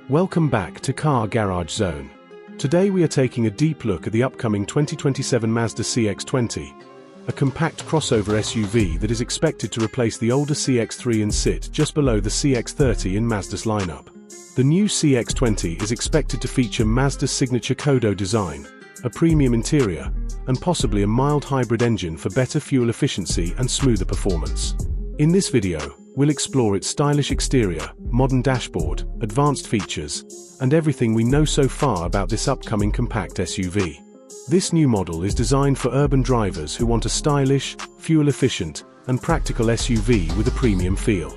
Welcome back to Car Garage Zone. Today we are taking a deep look at the upcoming 2027 Mazda CX-20, a compact crossover SUV that is expected to replace the older CX-3 and sit just below the CX-30 in Mazda's lineup. The new CX-20 is expected to feature Mazda's signature Kodo design, a premium interior, and possibly a mild hybrid engine for better fuel efficiency and smoother performance. In this video, we'll explore its stylish exterior, modern dashboard, advanced features, and everything we know so far about this upcoming compact SUV. This new model is designed for urban drivers who want a stylish, fuel-efficient, and practical SUV with a premium feel.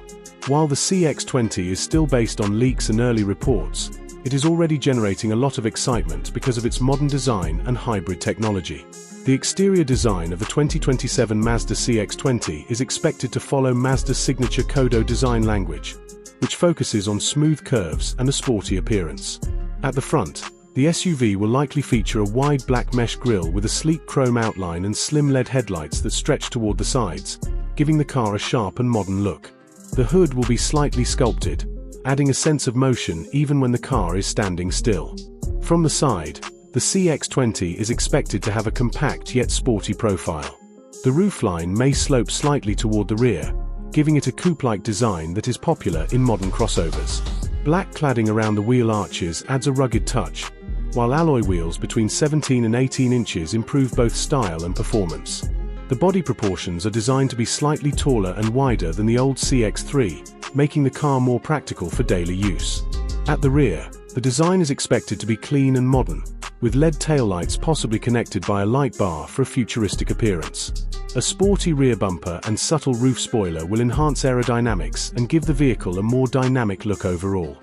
While the CX-20 is still based on leaks and early reports, it is already generating a lot of excitement because of its modern design and hybrid technology. The exterior design of the 2027 Mazda CX-20 is expected to follow Mazda's signature Kodo design language, which focuses on smooth curves and a sporty appearance. At the front, the SUV will likely feature a wide black mesh grille with a sleek chrome outline and slim LED headlights that stretch toward the sides, giving the car a sharp and modern look. The hood will be slightly sculpted, adding a sense of motion even when the car is standing still. From the side, the CX-20 is expected to have a compact yet sporty profile. The roofline may slope slightly toward the rear, giving it a coupe-like design that is popular in modern crossovers. Black cladding around the wheel arches adds a rugged touch, while alloy wheels between 17 and 18 inches improve both style and performance. The body proportions are designed to be slightly taller and wider than the old CX-3, making the car more practical for daily use. At the rear, the design is expected to be clean and modern, with LED taillights possibly connected by a light bar for a futuristic appearance. A sporty rear bumper and subtle roof spoiler will enhance aerodynamics and give the vehicle a more dynamic look overall.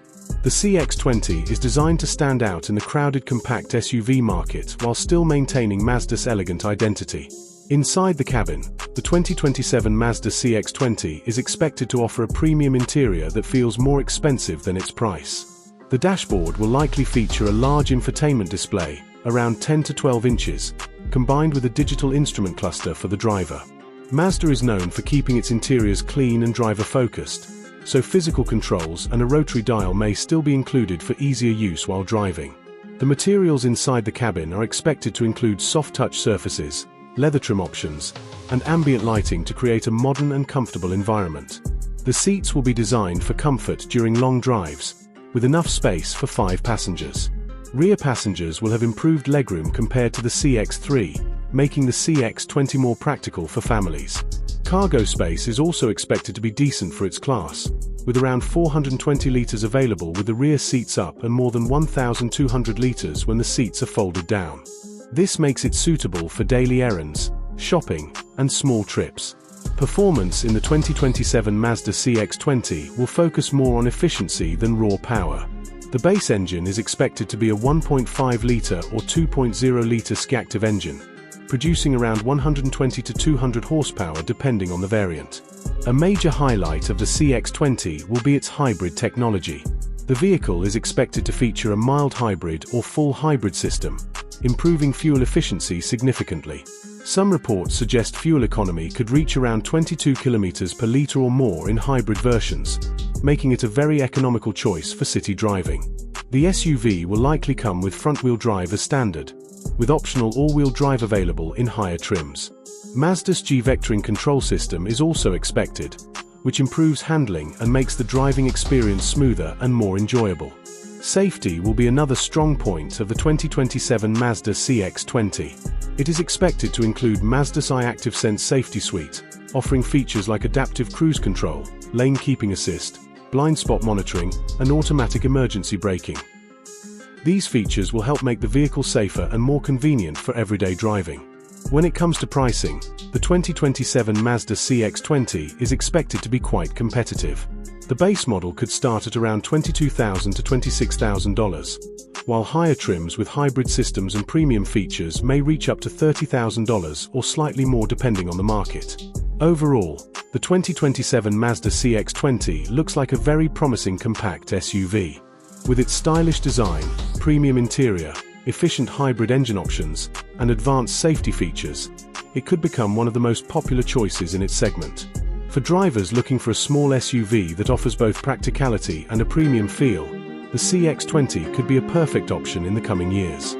The CX-20 is designed to stand out in the crowded compact SUV market while still maintaining Mazda's elegant identity. Inside the cabin, the 2027 Mazda CX-20 is expected to offer a premium interior that feels more expensive than its price. The dashboard will likely feature a large infotainment display, around 10 to 12 inches, combined with a digital instrument cluster for the driver. Mazda is known for keeping its interiors clean and driver-focused, so physical controls and a rotary dial may still be included for easier use while driving. The materials inside the cabin are expected to include soft-touch surfaces, leather trim options, and ambient lighting to create a modern and comfortable environment. The seats will be designed for comfort during long drives, with enough space for 5 passengers. Rear passengers will have improved legroom compared to the CX-3, making the CX-20 more practical for families. Cargo space is also expected to be decent for its class, with around 420 litres available with the rear seats up and more than 1,200 litres when the seats are folded down. This makes it suitable for daily errands, shopping, and small trips. Performance in the 2027 Mazda CX-20 will focus more on efficiency than raw power. The base engine is expected to be a 1.5-litre or 2.0-litre SCACTIV engine, producing around 120 to 200 horsepower depending on the variant. A major highlight of the CX-20 will be its hybrid technology. The vehicle is expected to feature a mild hybrid or full hybrid system, improving fuel efficiency significantly. Some reports suggest fuel economy could reach around 22 km per litre or more in hybrid versions, making it a very economical choice for city driving. The SUV will likely come with front-wheel drive as standard, with optional all-wheel drive available in higher trims. Mazda's G-Vectoring control system is also expected, which improves handling and makes the driving experience smoother and more enjoyable. Safety will be another strong point of the 2027 Mazda CX-20. It is expected to include Mazda's iActive safety suite, offering features like adaptive cruise control, lane keeping assist, blind spot monitoring, and automatic emergency braking. These features will help make the vehicle safer and more convenient for everyday driving. When it comes to pricing, the 2027 Mazda CX-20 is expected to be quite competitive. The base model could start at around $22,000 to $26,000, while higher trims with hybrid systems and premium features may reach up to $30,000 or slightly more depending on the market. Overall, the 2027 Mazda CX-20 looks like a very promising compact SUV. With its stylish design, premium interior, efficient hybrid engine options, and advanced safety features, it could become one of the most popular choices in its segment. For drivers looking for a small SUV that offers both practicality and a premium feel, the the CX-20 could be a perfect option in the coming years.